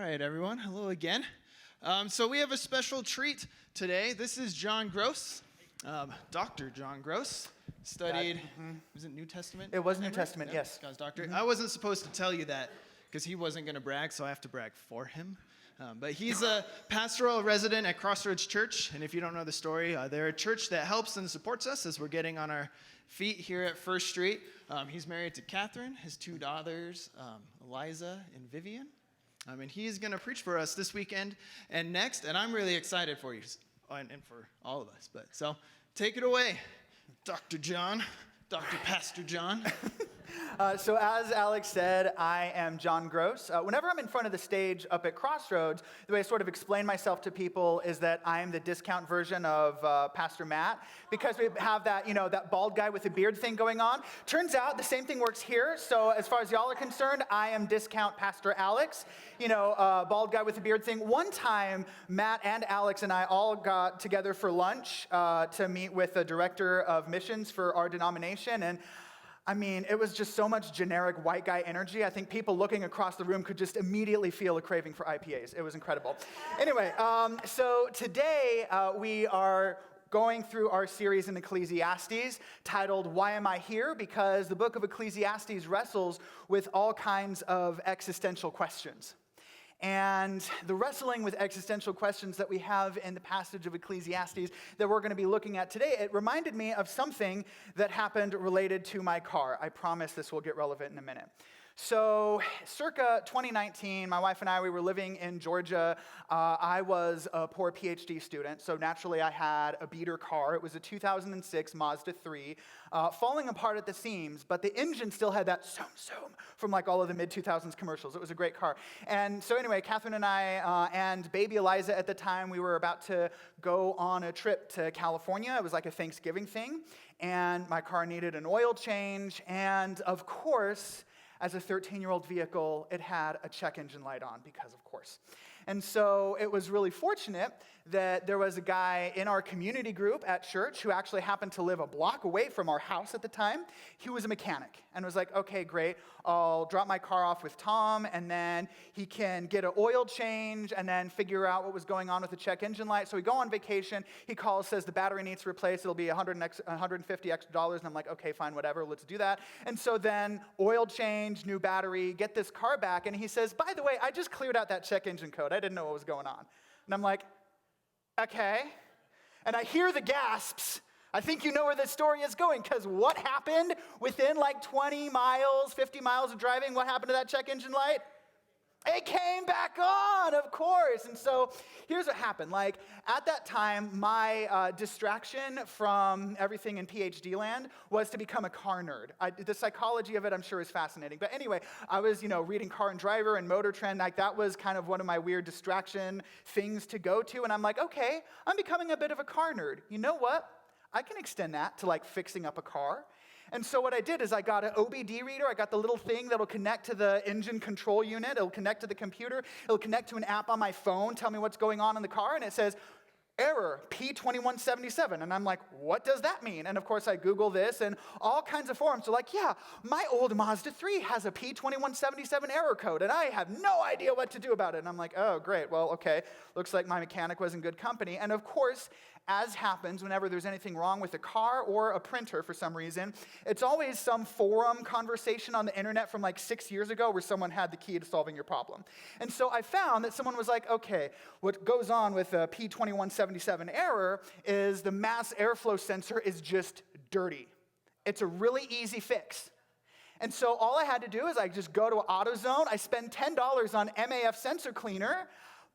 right, everyone. Hello again. So we have a special treat today. This is John Gross, Dr. John Gross. Studied, was it New Testament? It was New Testament, yes. God's doctor. I wasn't supposed to tell you that because he wasn't going to brag, so I have to brag for him. But he's a pastoral resident at Crossroads Church, and if you don't know the story, they're a church that helps and supports us as we're getting on our feet here at First Street. He's married to Catherine, his two daughters, Eliza and Vivian. And he's going to preach for us this weekend and next, and I'm really excited for you, and for all of us. So take it away, Dr. John, Dr. Pastor John. So as Alex said, I am John Gross. Whenever I'm in front of the stage up at Crossroads, the way I sort of explain myself to people is that I am the discount version of Pastor Matt, because we have that, that bald guy with the beard thing going on. Turns out the same thing works here. So as far as y'all are concerned, I am discount Pastor Alex, bald guy with the beard thing. One time, Matt and Alex and I all got together for lunch to meet with the director of missions for our denomination, and it was just so much generic white guy energy. I think people looking across the room could just immediately feel a craving for IPAs. It was incredible. Anyway, so today we are going through our series in Ecclesiastes titled, Why Am I Here? Because the book of Ecclesiastes wrestles with all kinds of existential questions. And the wrestling with existential questions that we have in the passage of Ecclesiastes that we're going to be looking at today, it reminded me of something that happened related to my car. I promise this will get relevant in a minute. So, circa 2019, my wife and I, we were living in Georgia. I was a poor PhD student, so naturally I had a beater car. It was a 2006 Mazda 3, falling apart at the seams, but the engine still had that zoom from like all of the mid-2000s commercials. It was a great car. And so anyway, Catherine and I and baby Eliza at the time, we were about to go on a trip to California. It was like a Thanksgiving thing, and my car needed an oil change, and of course, as a 13-year-old vehicle, it had a check engine light on, because of course. And so it was really fortunate that there was a guy in our community group at church who actually happened to live a block away from our house at the time. He was a mechanic and was like, okay, great, I'll drop my car off with Tom, and then he can get an oil change and then figure out what was going on with the check engine light. So we go on vacation, he calls, says the battery needs replaced, it'll be $150 extra, and I'm like, okay, fine, whatever, let's do that. And so then oil change, new battery, get this car back, and he says, by the way, I just cleared out that check engine code. I didn't know what was going on. And I'm like, okay. And I hear the gasps. I think you know where this story is going, because what happened within like 20 miles, 50 miles of driving? What happened to that check engine light? It came back on, of course. And so here's what happened. Like at that time, my distraction from everything in PhD land was to become a car nerd. The psychology of it, I'm sure, is fascinating. But anyway, I was, reading Car and Driver and Motor Trend. Like that was kind of one of my weird distraction things to go to. And I'm like, okay, I'm becoming a bit of a car nerd. You know what? I can extend that to like fixing up a car. And so what I did is I got an OBD reader. I got the little thing that'll connect to the engine control unit. It'll connect to the computer. It'll connect to an app on my phone, tell me what's going on in the car. And it says, error, P2177. And I'm like, what does that mean? And of course I Google this, and all kinds of forums are like, yeah, my old Mazda 3 has a P2177 error code, and I have no idea what to do about it. And I'm like, oh, great. Well, okay. Looks like my mechanic was in good company. And of course, as happens whenever there's anything wrong with a car or a printer for some reason, it's always some forum conversation on the internet from like 6 years ago where someone had the key to solving your problem. And so I found that someone was like, okay, what goes on with a P2177 error is the mass airflow sensor is just dirty. It's a really easy fix. And so all I had to do is I just go to AutoZone, I spend $10 on MAF sensor cleaner,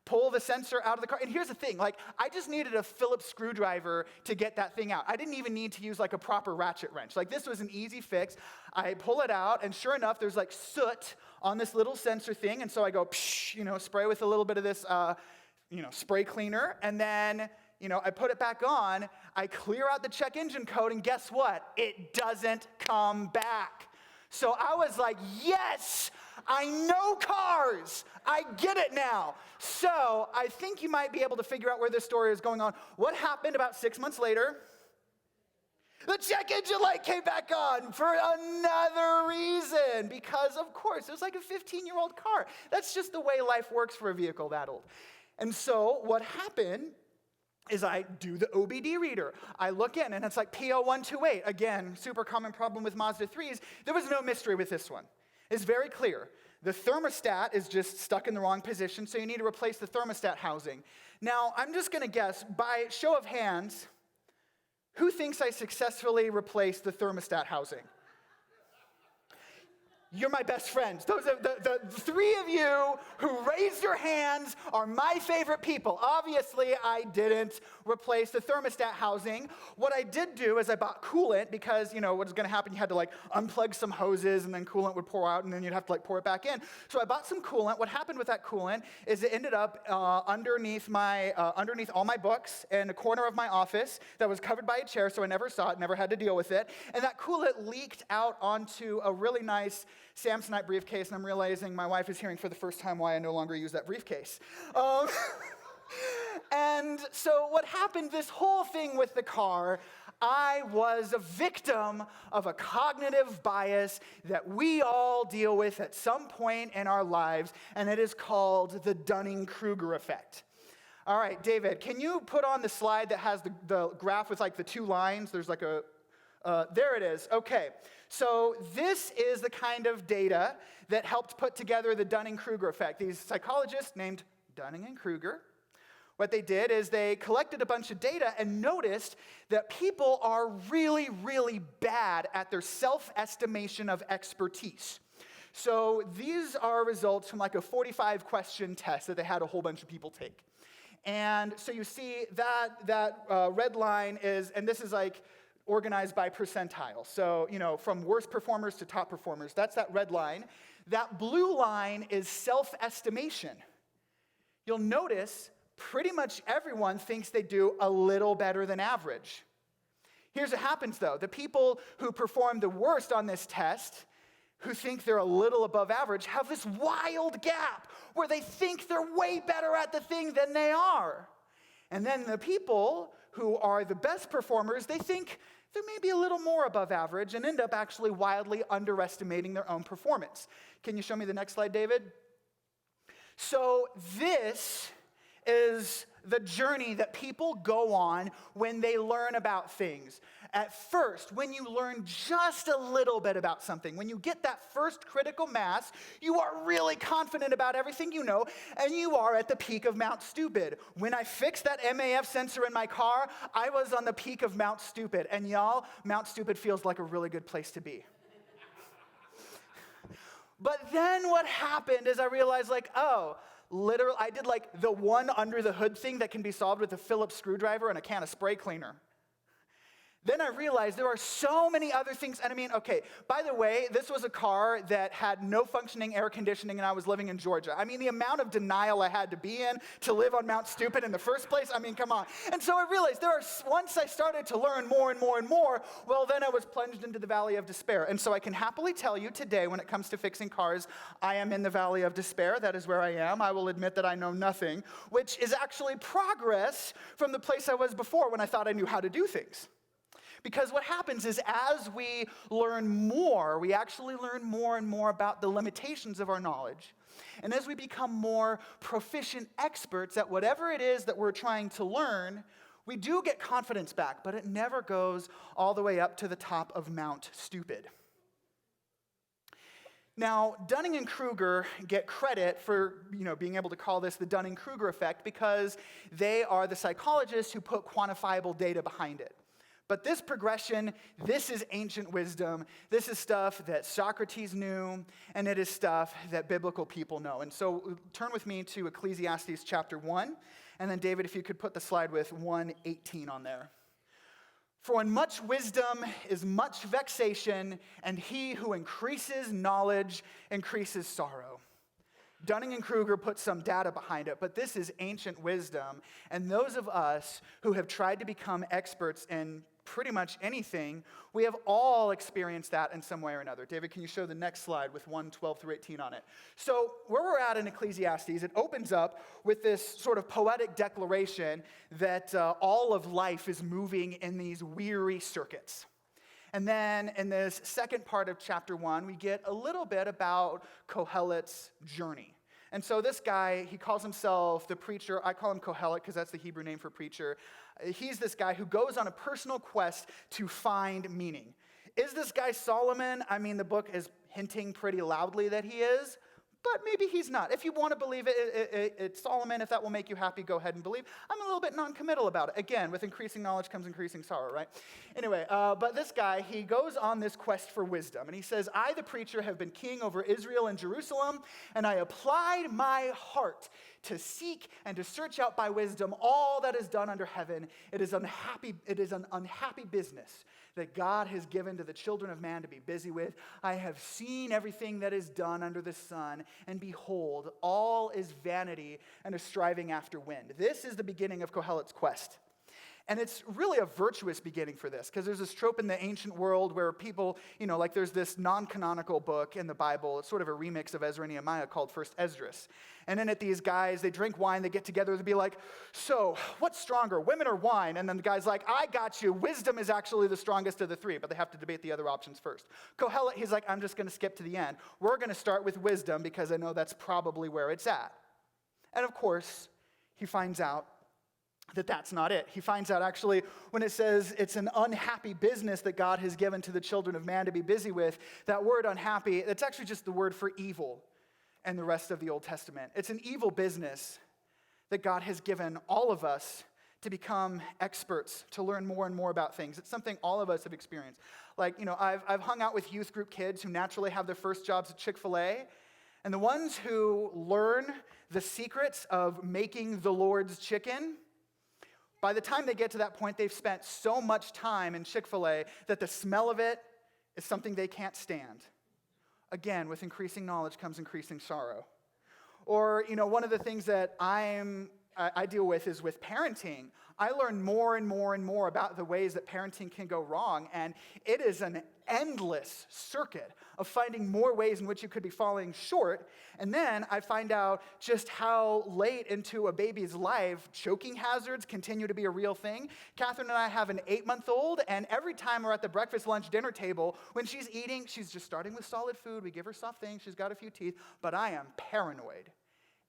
pull the sensor out of the car. And here's the thing, I just needed a Phillips screwdriver to get that thing out. I didn't even need to use a proper ratchet wrench. This was an easy fix. I pull it out, and sure enough, there's soot on this little sensor thing. And so I go, psh, spray with a little bit of this, spray cleaner. And then, I put it back on. I clear out the check engine code, and guess what? It doesn't come back. So I was like, yes, I know cars. I get it now. So I think you might be able to figure out where this story is going on. What happened about 6 months later? The check engine light came back on for another reason, because of course, it was like a 15-year-old car. That's just the way life works for a vehicle that old. And so what happened is I do the OBD reader. I look in and it's like P0128. Again, super common problem with Mazda 3s. There was no mystery with this one. It's very clear. The thermostat is just stuck in the wrong position, so you need to replace the thermostat housing. Now, I'm just going to guess, by show of hands, who thinks I successfully replaced the thermostat housing? You're my best friends. Those are the three of you who raised your hands are my favorite people. Obviously, I didn't replace the thermostat housing. What I did do is I bought coolant because, what was going to happen, you had to unplug some hoses and then coolant would pour out and then you'd have to pour it back in. So I bought some coolant. What happened with that coolant is it ended up underneath all my books in a corner of my office that was covered by a chair, so I never saw it, never had to deal with it. And that coolant leaked out onto a really nice Samsonite briefcase, and I'm realizing my wife is hearing for the first time why I no longer use that briefcase. And so what happened, this whole thing with the car, I was a victim of a cognitive bias that we all deal with at some point in our lives, and it is called the Dunning-Kruger effect. All right, David, can you put on the slide that has the graph with the two lines? There's there it is. Okay. So this is the kind of data that helped put together the Dunning-Kruger effect. These psychologists named Dunning and Kruger, what they did is they collected a bunch of data and noticed that people are really, really bad at their self-estimation of expertise. So these are results from a 45-question test that they had a whole bunch of people take. And so you see that red line is, and this is organized by percentile. So, from worst performers to top performers, that's that red line. That blue line is self-estimation. You'll notice pretty much everyone thinks they do a little better than average. Here's what happens though. The people who perform the worst on this test, who think they're a little above average, have this wild gap where they think they're way better at the thing than they are. And then the people who are the best performers, they think they're maybe a little more above average and end up actually wildly underestimating their own performance. Can you show me the next slide, David? So this is the journey that people go on when they learn about things. At first, when you learn just a little bit about something, when you get that first critical mass, you are really confident about everything you know, and you are at the peak of Mount Stupid. When I fixed that MAF sensor in my car, I was on the peak of Mount Stupid. And y'all, Mount Stupid feels like a really good place to be. But then what happened is I realized literally, I did the one under the hood thing that can be solved with a Phillips screwdriver and a can of spray cleaner. Then I realized there are so many other things. And by the way, this was a car that had no functioning air conditioning and I was living in Georgia. The amount of denial I had to be in to live on Mount Stupid in the first place, come on. And so I realized once I started to learn more and more and more, well, then I was plunged into the valley of despair. And so I can happily tell you today, when it comes to fixing cars, I am in the valley of despair. That is where I am. I will admit that I know nothing, which is actually progress from the place I was before when I thought I knew how to do things. Because what happens is as we learn more, we actually learn more and more about the limitations of our knowledge. And as we become more proficient experts at whatever it is that we're trying to learn, we do get confidence back, but it never goes all the way up to the top of Mount Stupid. Now, Dunning and Kruger get credit for, being able to call this the Dunning-Kruger effect because they are the psychologists who put quantifiable data behind it. But this progression, this is ancient wisdom. This is stuff that Socrates knew, and it is stuff that biblical people know. And so turn with me to Ecclesiastes chapter 1. And then, David, if you could put the slide with 1:18 on there. For in much wisdom is much vexation, and he who increases knowledge increases sorrow. Dunning and Kruger put some data behind it, but this is ancient wisdom. And those of us who have tried to become experts in pretty much anything, we have all experienced that in some way or another. David, can you show the next slide with 1:12 through 18 on it? So where we're at in Ecclesiastes, it opens up with this sort of poetic declaration that all of life is moving in these weary circuits. And then in this second part of chapter 1, we get a little bit about Kohelet's journey. And so this guy, he calls himself the preacher. I call him Kohelet because that's the Hebrew name for preacher. He's this guy who goes on a personal quest to find meaning. Is this guy Solomon? I mean, the book is hinting pretty loudly that he is, but maybe he's not. If you want to believe it's Solomon, if that will make you happy, go ahead and believe. I'm a little bit non-committal about it. Again, with increasing knowledge comes increasing sorrow, right? Anyway, but this guy, he goes on this quest for wisdom, and he says, I, the preacher, have been king over Israel and Jerusalem, and I applied my heart to seek and to search out by wisdom all that is done under heaven. It is an unhappy business that God has given to the children of man to be busy with. I have seen everything that is done under the sun, and behold, all is vanity and a striving after wind. This is the beginning of Kohelet's quest. And it's really a virtuous beginning for this, because there's this trope in the ancient world where people, like there's this non-canonical book in the Bible. It's sort of a remix of Ezra and Nehemiah called First Esdras. And in it, these guys, they drink wine, they get together, they'll be like, so what's stronger, women or wine? And then the guy's like, I got you. Wisdom is actually the strongest of the three, but they have to debate the other options first. Kohelet, he's like, I'm just going to skip to the end. We're going to start with wisdom because I know that's probably where it's at. And of course, he finds out that that's not it. He finds out actually when it says it's an unhappy business that God has given to the children of man to be busy with, that word unhappy, it's actually just the word for evil in the rest of the Old Testament. It's an evil business that God has given all of us to become experts, to learn more and more about things. It's something all of us have experienced. Like, I've hung out with youth group kids who naturally have their first jobs at Chick-fil-A, and the ones who learn the secrets of making the Lord's chicken, by the time they get to that point, they've spent so much time in Chick-fil-A that the smell of it is something they can't stand. Again, with increasing knowledge comes increasing sorrow. Or, one of the things that I deal with is with parenting. I learn more and more and more about the ways that parenting can go wrong, and it is an endless circuit of finding more ways in which you could be falling short. And then I find out just how late into a baby's life choking hazards continue to be a real thing. Catherine and I have an 8-month-old, and every time we're at the breakfast, lunch, dinner table, when she's eating, she's just starting with solid food. We give her soft things. She's got a few teeth, but I am paranoid.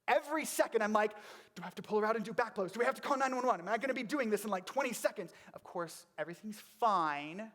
Every second, I'm like, do I have to pull her out and do back blows? Do we have to call 911? Am I going to be doing this in like 20 seconds? Of course, everything's fine.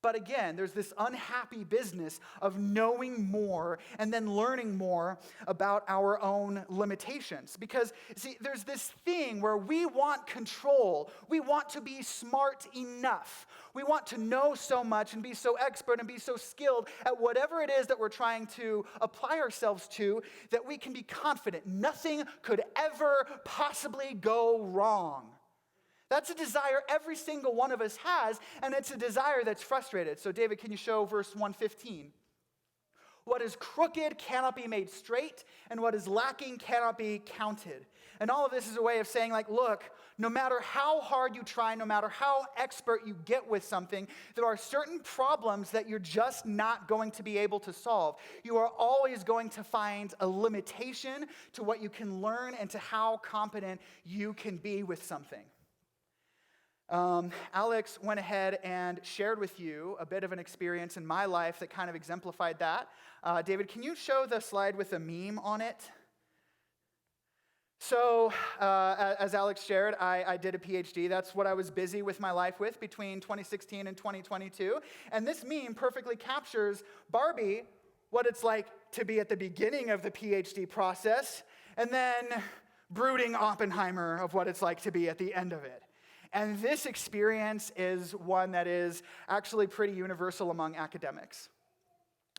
But again, there's this unhappy business of knowing more and then learning more about our own limitations. Because, see, there's this thing where we want control. We want to be smart enough. We want to know so much and be so expert and be so skilled at whatever it is that we're trying to apply ourselves to that we can be confident nothing could ever possibly go wrong. That's a desire every single one of us has, and it's a desire that's frustrated. So David, can you show verse 115? What is crooked cannot be made straight, and what is lacking cannot be counted. And all of this is a way of saying, like, look, no matter how hard you try, no matter how expert you get with something, there are certain problems that you're just not going to be able to solve. You are always going to find a limitation to what you can learn and to how competent you can be with something. Alex went ahead and shared with you a bit of an experience in my life that kind of exemplified that. David, can you show the slide with a meme on it? So, as Alex shared, I did a PhD. That's what I was busy with my life with between 2016 and 2022. And this meme perfectly captures Barbie, what it's like to be at the beginning of the PhD process, and then brooding Oppenheimer of what it's like to be at the end of it. And this experience is one that is actually pretty universal among academics.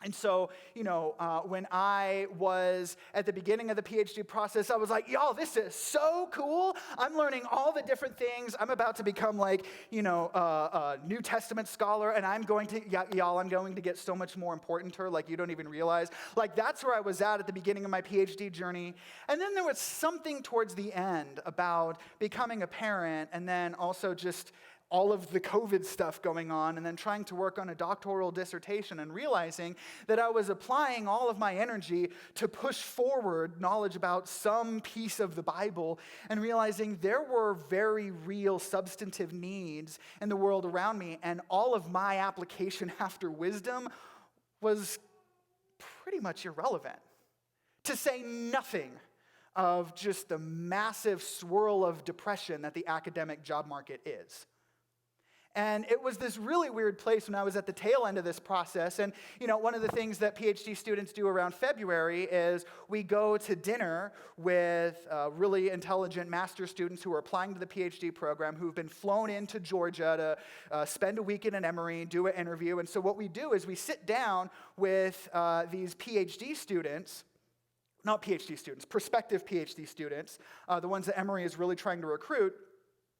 And so, when I was at the beginning of the PhD process, I was like, y'all, this is so cool. I'm learning all the different things. I'm about to become like, a New Testament scholar, and I'm going to get so much more important to her, like you don't even realize. Like that's where I was at the beginning of my PhD journey. And then there was something towards the end about becoming a parent, and then also just all of the COVID stuff going on, and then trying to work on a doctoral dissertation and realizing that I was applying all of my energy to push forward knowledge about some piece of the Bible, and realizing there were very real substantive needs in the world around me, and all of my application after wisdom was pretty much irrelevant. To say nothing of just the massive swirl of depression that the academic job market is. And it was this really weird place when I was at the tail end of this process. And, one of the things that PhD students do around February is we go to dinner with really intelligent master's students who are applying to the PhD program, who've been flown into Georgia to spend a weekend in Emory, do an interview. And so what we do is we sit down with these PhD students, not PhD students, prospective PhD students, the ones that Emory is really trying to recruit.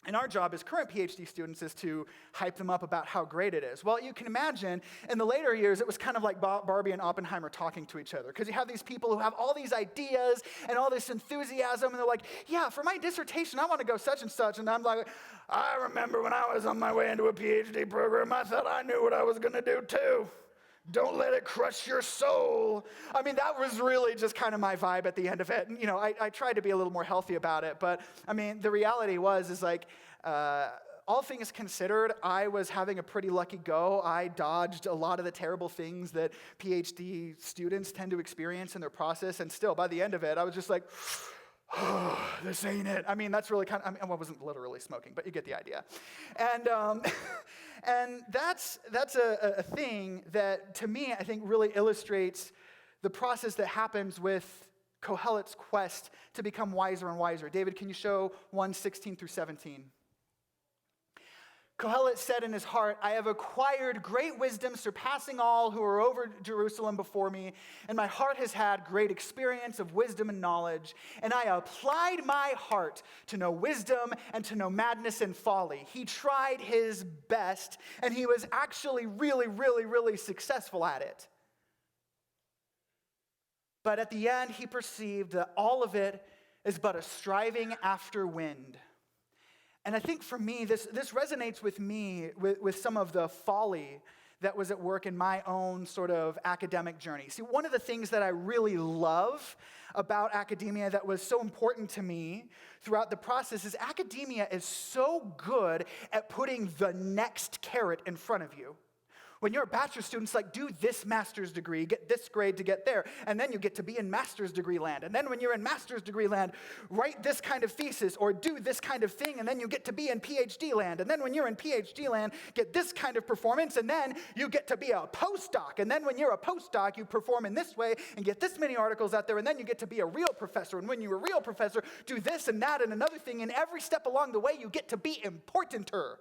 And our job as current PhD students is to hype them up about how great it is. Well, you can imagine, in the later years, it was kind of like Barbie and Oppenheimer talking to each other. Because you have these people who have all these ideas and all this enthusiasm, and they're like, yeah, for my dissertation, I want to go such and such. And I'm like, I remember when I was on my way into a PhD program, I thought I knew what I was going to do too. Don't let it crush your soul. I mean, that was really just kind of my vibe at the end of it. And, I tried to be a little more healthy about it. But, the reality is like, all things considered, I was having a pretty lucky go. I dodged a lot of the terrible things that PhD students tend to experience in their process. And still, by the end of it, I was just like, oh, this ain't it. That's really I wasn't literally smoking, but you get the idea. And and that's a thing that, to me, I think really illustrates the process that happens with Kohelet's quest to become wiser and wiser. David, can you show 1:16 through 17? Kohelet said in his heart, I have acquired great wisdom, surpassing all who are over Jerusalem before me, and my heart has had great experience of wisdom and knowledge, and I applied my heart to know wisdom and to know madness and folly. He tried his best, and he was actually really, really, really successful at it. But at the end, he perceived that all of it is but a striving after wind. And I think for me, this resonates with me with some of the folly that was at work in my own sort of academic journey. See, one of the things that I really love about academia that was so important to me throughout the process is academia is so good at putting the next carrot in front of you. When you're a bachelor's student, it's like, do this master's degree, get this grade to get there, and then you get to be in master's degree land. And then when you're in master's degree land, write this kind of thesis or do this kind of thing, and then you get to be in PhD land. And then when you're in PhD land, get this kind of performance, and then you get to be a postdoc. And then when you're a postdoc, you perform in this way and get this many articles out there, and then you get to be a real professor. And when you're a real professor, do this and that and another thing, and every step along the way, you get to be importanter.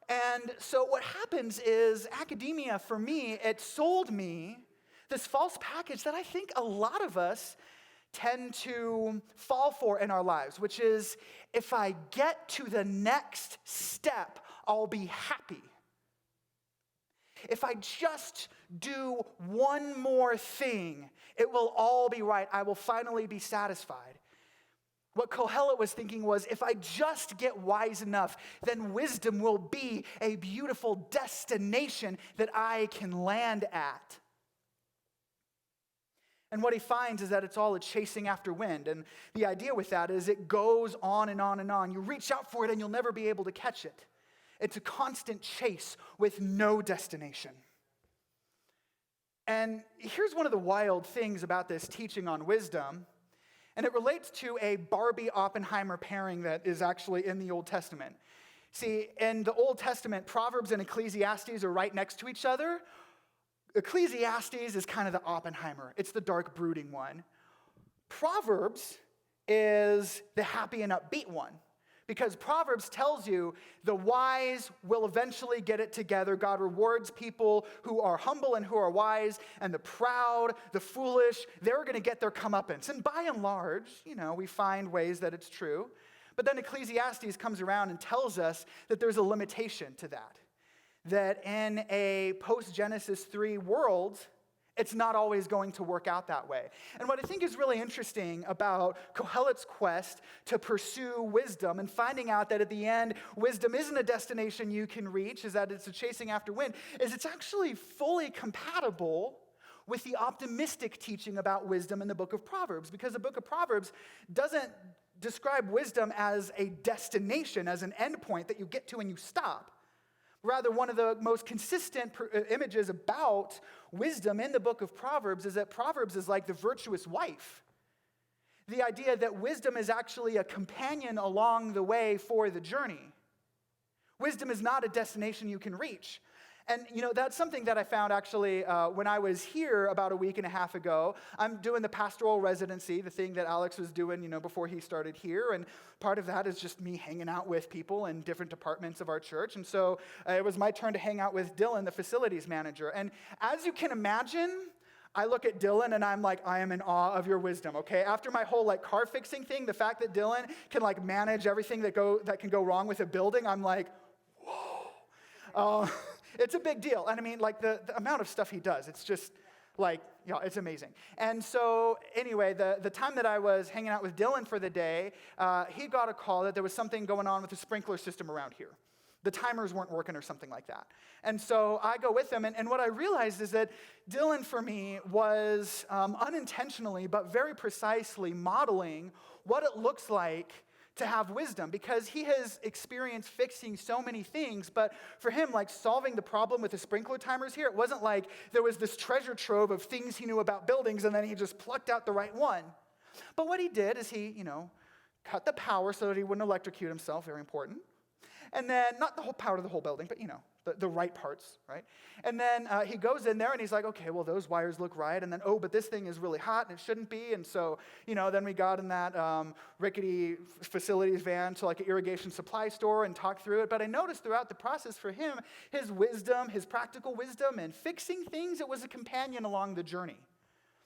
And so what happens is academia, for me, it sold me this false package that I think a lot of us tend to fall for in our lives, which is, if I get to the next step, I'll be happy. If I just do one more thing, it will all be right. I will finally be satisfied. What Kohelet was thinking was, if I just get wise enough, then wisdom will be a beautiful destination that I can land at. And what he finds is that it's all a chasing after wind. And the idea with that is it goes on and on and on. You reach out for it and you'll never be able to catch it. It's a constant chase with no destination. And here's one of the wild things about this teaching on wisdom. And it relates to a Barbie-Oppenheimer pairing that is actually in the Old Testament. See, in the Old Testament, Proverbs and Ecclesiastes are right next to each other. Ecclesiastes is kind of the Oppenheimer. It's the dark, brooding one. Proverbs is the happy and upbeat one. Because Proverbs tells you the wise will eventually get it together. God rewards people who are humble and who are wise, and the proud, the foolish, they're going to get their comeuppance. And by and large, we find ways that it's true. But then Ecclesiastes comes around and tells us that there's a limitation to that. That in a post-Genesis 3 world, It's not always going to work out that way. And what I think is really interesting about Kohelet's quest to pursue wisdom and finding out that at the end, wisdom isn't a destination you can reach, is that it's a chasing after wind, is it's actually fully compatible with the optimistic teaching about wisdom in the book of Proverbs, because the book of Proverbs doesn't describe wisdom as a destination, as an endpoint that you get to and you stop. Rather, one of the most consistent images about wisdom in the book of Proverbs is that Proverbs is like the virtuous wife. The idea that wisdom is actually a companion along the way for the journey. Wisdom is not a destination you can reach. And, that's something that I found actually when I was here about a week and a half ago. I'm doing the pastoral residency, the thing that Alex was doing, before he started here. And part of that is just me hanging out with people in different departments of our church. And so it was my turn to hang out with Dylan, the facilities manager. And as you can imagine, I look at Dylan and I'm like, I am in awe of your wisdom, okay? After my whole car fixing thing, the fact that Dylan can manage everything that can go wrong with a building, I'm like, whoa. It's a big deal. And I mean, the amount of stuff he does, it's just it's amazing. And so anyway, the time that I was hanging out with Dylan for the day, he got a call that there was something going on with the sprinkler system around here. The timers weren't working or something like that. And so I go with him, and what I realized is that Dylan, for me, was unintentionally, but very precisely modeling what it looks like to have wisdom, because he has experienced fixing so many things, but for him, solving the problem with the sprinkler timers here, it wasn't like there was this treasure trove of things he knew about buildings and then he just plucked out the right one. But what he did is he, cut the power so that he wouldn't electrocute himself, very important. And then, not the whole power to the whole building, but the right parts, right? And then he goes in there and he's like, okay, well, those wires look right. And then, but this thing is really hot and it shouldn't be. And so, then we got in that rickety facilities van to an irrigation supply store and talked through it. But I noticed throughout the process for him, his wisdom, his practical wisdom and fixing things, it was a companion along the journey.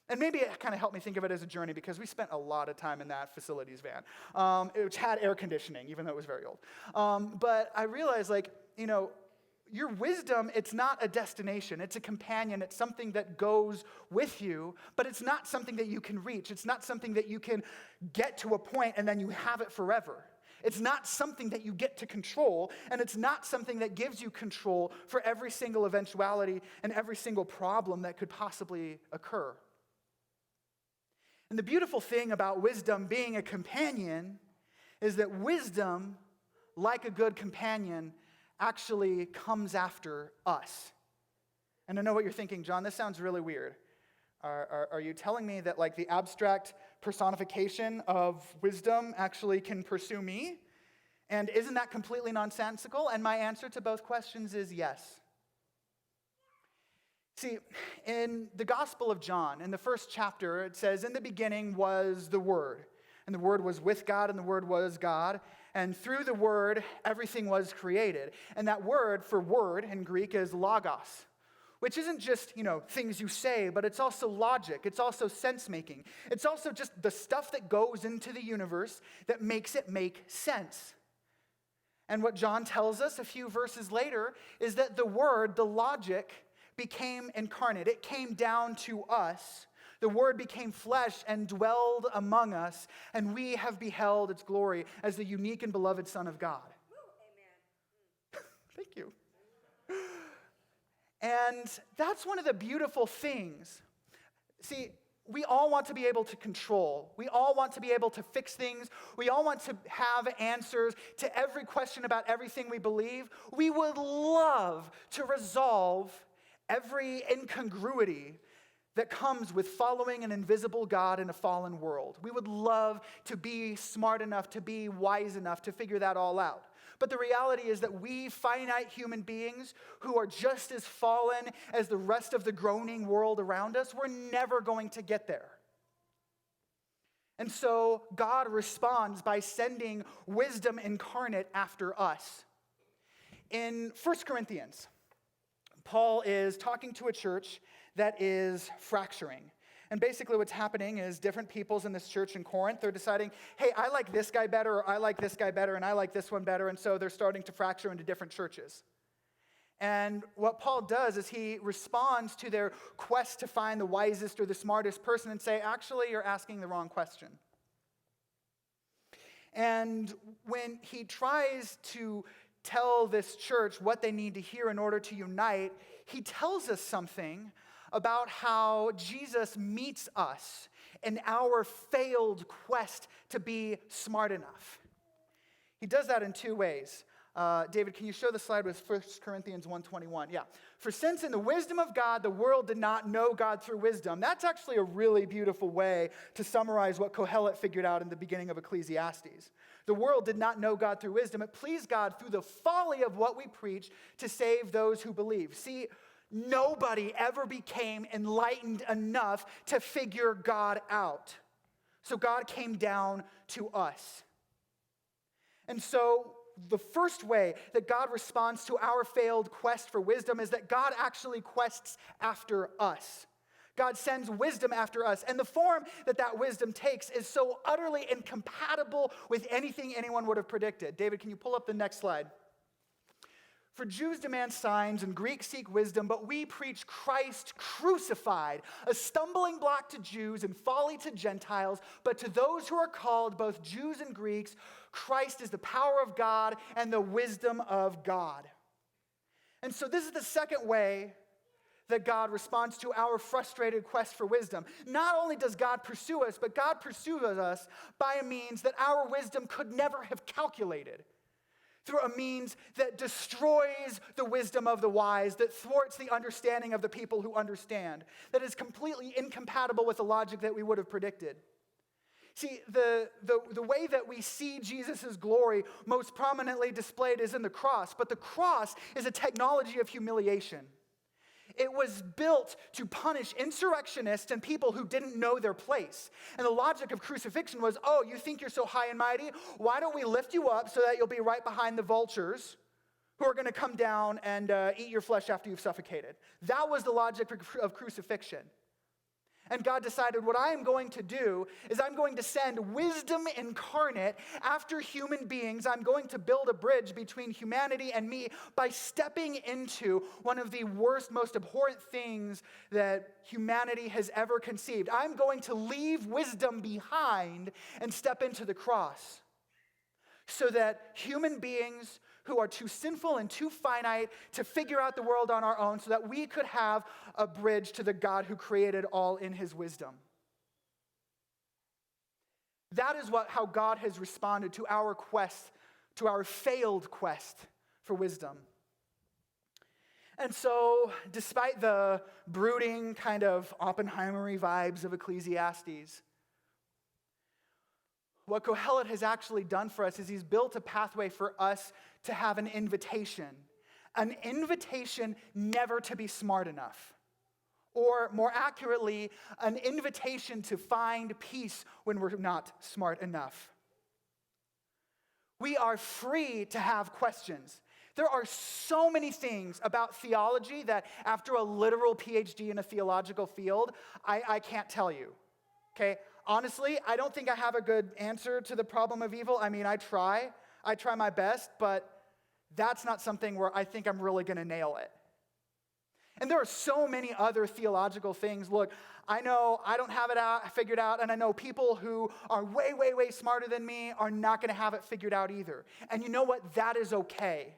And maybe it kind of helped me think of it as a journey because we spent a lot of time in that facilities van, which had air conditioning, even though it was very old. But I realized, your wisdom, it's not a destination. It's a companion. It's something that goes with you, but it's not something that you can reach. It's not something that you can get to a point and then you have it forever. It's not something that you get to control, and it's not something that gives you control for every single eventuality and every single problem that could possibly occur. And the beautiful thing about wisdom being a companion is that wisdom, like a good companion, actually comes after us. And I know what you're thinking, John, this sounds really weird. Are you telling me that the abstract personification of wisdom actually can pursue me? And isn't that completely nonsensical? And my answer to both questions is yes. See, in the Gospel of John, in the first chapter, it says, in the beginning was the Word. And the Word was with God, and the Word was God. And through the Word, everything was created. And that word for word in Greek is logos, which isn't just, things you say, but it's also logic. It's also sense-making. It's also just the stuff that goes into the universe that makes it make sense. And what John tells us a few verses later is that the Word, the logic, became incarnate. It came down to us. The Word became flesh and dwelled among us, and we have beheld its glory as the unique and beloved Son of God. Amen. Thank you. And that's one of the beautiful things. See, we all want to be able to control. We all want to be able to fix things. We all want to have answers to every question about everything we believe. We would love to resolve every incongruity that comes with following an invisible God in a fallen world. We would love to be smart enough, to be wise enough to figure that all out. But the reality is that we finite human beings who are just as fallen as the rest of the groaning world around us, we're never going to get there. And so God responds by sending wisdom incarnate after us. In 1 Corinthians, Paul is talking to a church that is fracturing. And basically what's happening is different peoples in this church in Corinth, they're deciding, hey, I like this guy better, or I like this guy better, and I like this one better, and so they're starting to fracture into different churches. And what Paul does is he responds to their quest to find the wisest or the smartest person and say, actually, you're asking the wrong question. And when he tries to tell this church what they need to hear in order to unite, he tells us something about how Jesus meets us in our failed quest to be smart enough. He does that in two ways. David, can you show the slide with 1 Corinthians 1:21? Yeah. For since in the wisdom of God, the world did not know God through wisdom. That's actually a really beautiful way to summarize what Kohelet figured out in the beginning of Ecclesiastes. The world did not know God through wisdom. It pleased God through the folly of what we preach to save those who believe. See, nobody ever became enlightened enough to figure God out. So God came down to us. And so the first way that God responds to our failed quest for wisdom is that God actually quests after us. God sends wisdom after us, and the form that that wisdom takes is so utterly incompatible with anything anyone would have predicted. David, can you pull up the next slide? For Jews demand signs and Greeks seek wisdom, but we preach Christ crucified, a stumbling block to Jews and folly to Gentiles. But to those who are called, both Jews and Greeks, Christ is the power of God and the wisdom of God. And so this is the second way that God responds to our frustrated quest for wisdom. Not only does God pursue us, but God pursues us by a means that our wisdom could never have calculated. Through a means that destroys the wisdom of the wise, that thwarts the understanding of the people who understand, that is completely incompatible with the logic that we would have predicted. See, the way that we see Jesus' glory most prominently displayed is in the cross, but the cross is a technology of humiliation. It was built to punish insurrectionists and people who didn't know their place. And the logic of crucifixion was, oh, you think you're so high and mighty? Why don't we lift you up so that you'll be right behind the vultures who are going to come down and eat your flesh after you've suffocated? That was the logic of crucifixion. And God decided, what I am going to do is I'm going to send wisdom incarnate after human beings. I'm going to build a bridge between humanity and me by stepping into one of the worst, most abhorrent things that humanity has ever conceived. I'm going to leave wisdom behind and step into the cross so that human beings who are too sinful and too finite to figure out the world on our own, so that we could have a bridge to the God who created all in his wisdom. That is how God has responded to our quest, to our failed quest for wisdom. And so, despite the brooding kind of Oppenheimer-y vibes of Ecclesiastes, what Kohelet has actually done for us is he's built a pathway for us to have an invitation never to be smart enough. Or more accurately, an invitation to find peace when we're not smart enough. We are free to have questions. There are so many things about theology that after a literal PhD in a theological field, I can't tell you, okay? Honestly, I don't think I have a good answer to the problem of evil. I mean, I try my best, but that's not something where I think I'm really going to nail it. And there are so many other theological things. Look, I know I don't have it figured out, and I know people who are way, way, way smarter than me are not going to have it figured out either. And you know what? That is okay.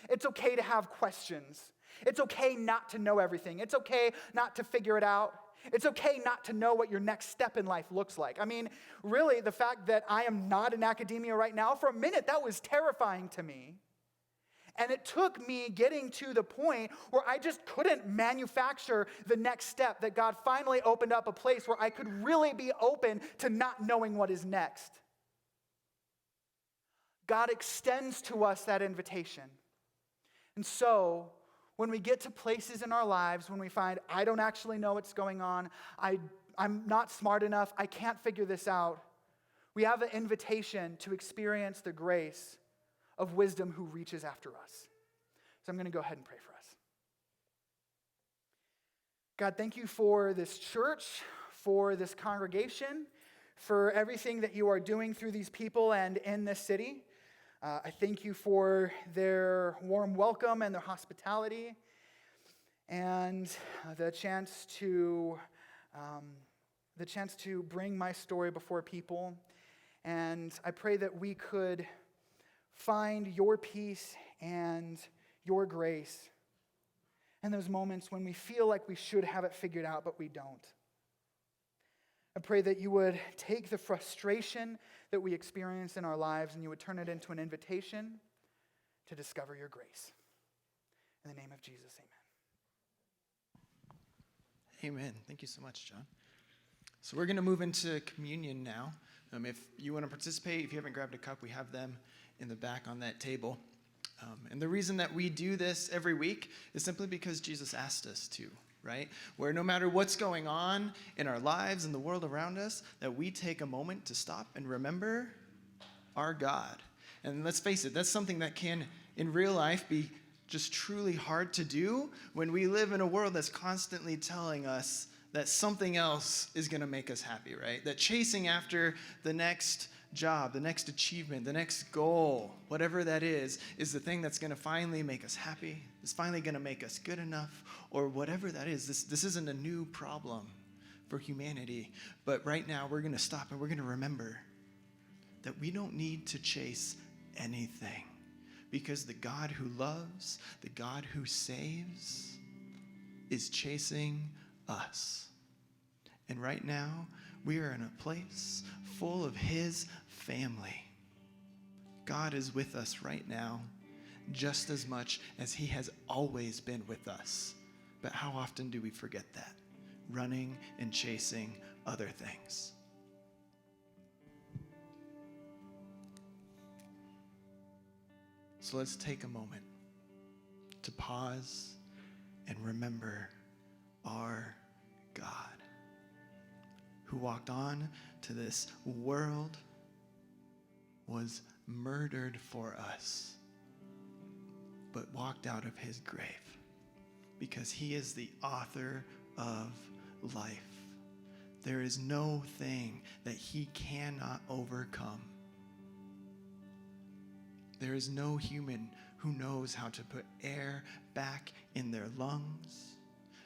It's okay to have questions. It's okay not to know everything. It's okay not to figure it out. It's okay not to know what your next step in life looks like. I mean, really, the fact that I am not in academia right now, for a minute, that was terrifying to me. And it took me getting to the point where I just couldn't manufacture the next step, that God finally opened up a place where I could really be open to not knowing what is next. God extends to us that invitation. And so, when we get to places in our lives, when we find, I don't actually know what's going on, I'm not smart enough, I can't figure this out, we have an invitation to experience the grace of wisdom who reaches after us. So I'm going to go ahead and pray for us. God, thank you for this church, for this congregation, for everything that you are doing through these people and in this city. I thank you for their warm welcome and their hospitality and the chance to bring my story before people. And I pray that we could find your peace and your grace in those moments when we feel like we should have it figured out, but we don't. I pray that you would take the frustration that we experience in our lives and you would turn it into an invitation to discover your grace. In the name of Jesus, amen. Amen. Thank you so much, John. So we're going to move into communion now. If you want to participate, if you haven't grabbed a cup, we have them in the back on that table. And the reason that we do this every week is simply because Jesus asked us to, right? Where no matter what's going on in our lives and the world around us, that we take a moment to stop and remember our God. And let's face it, that's something that can, in real life, be just truly hard to do when we live in a world that's constantly telling us that something else is going to make us happy, right? That chasing after the next job, the next achievement, the next goal, whatever that is the thing that's going to finally make us happy, is finally going to make us good enough, or whatever that is. This isn't a new problem for humanity. But right now, we're going to stop and we're going to remember that we don't need to chase anything, because the God who loves, the God who saves, is chasing us. And right now, we are in a place full of his family. God is with us right now, just as much as he has always been with us. But how often do we forget that? Running and chasing other things. So let's take a moment to pause and remember our God, who walked on to this world, was murdered for us, but walked out of his grave because he is the author of life. There is no thing that he cannot overcome. There is no human who knows how to put air back in their lungs,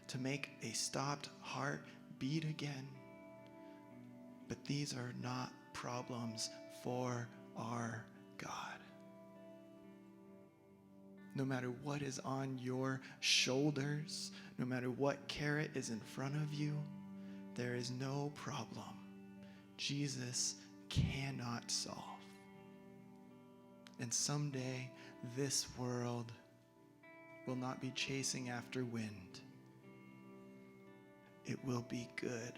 to make a stopped heart beat again. But these are not problems for our God. No matter what is on your shoulders, no matter what carrot is in front of you, there is no problem Jesus cannot solve. And someday, this world will not be chasing after wind. It will be good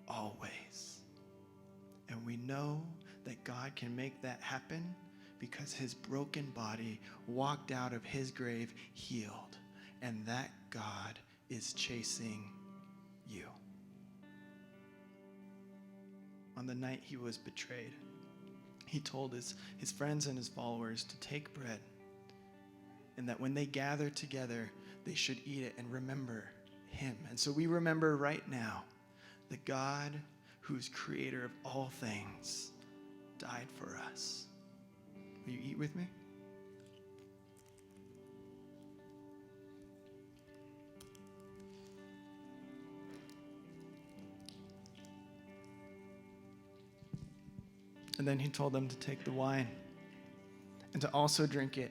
always. And we know that God can make that happen because his broken body walked out of his grave healed. And that God is chasing you. On the night he was betrayed, he told his friends and his followers to take bread, and that when they gather together, they should eat it and remember him. And so we remember right now the God who is creator of all things died for us. Will you eat with me? And then he told them to take the wine and to also drink it,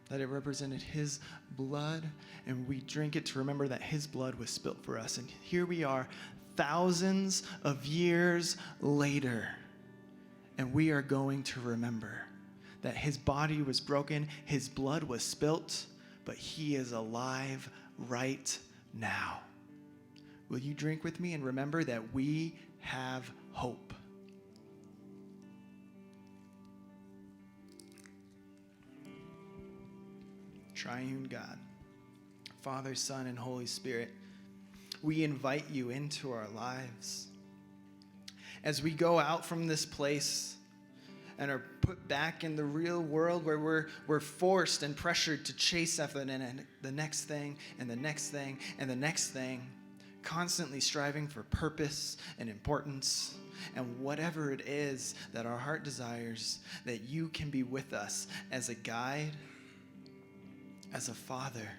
that it represented his blood, and we drink it to remember that his blood was spilt for us. And here we are, thousands of years later, and we are going to remember that his body was broken, his blood was spilt, but he is alive right now. Will you drink with me and remember that we have hope? Triune God, Father, Son, and Holy Spirit, we invite you into our lives. As we go out from this place and are put back in the real world where we're forced and pressured to chase after the next thing and the next thing and the next thing, constantly striving for purpose and importance, And whatever it is that our heart desires, that you can be with us as a guide, as a father,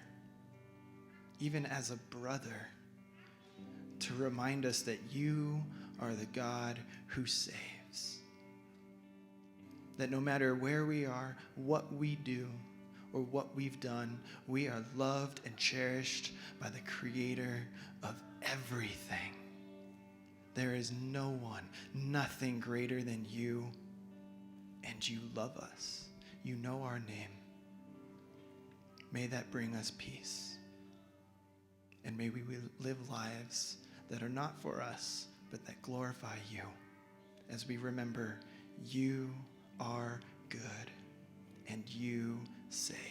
even as a brother, to remind us that you are the God who saves. That no matter where we are, what we do, or what we've done, we are loved and cherished by the Creator of everything. There is no one, nothing greater than you, and you love us. You know our name. May that bring us peace. And may we live lives that are not for us, but that glorify you, as we remember you are good and you save.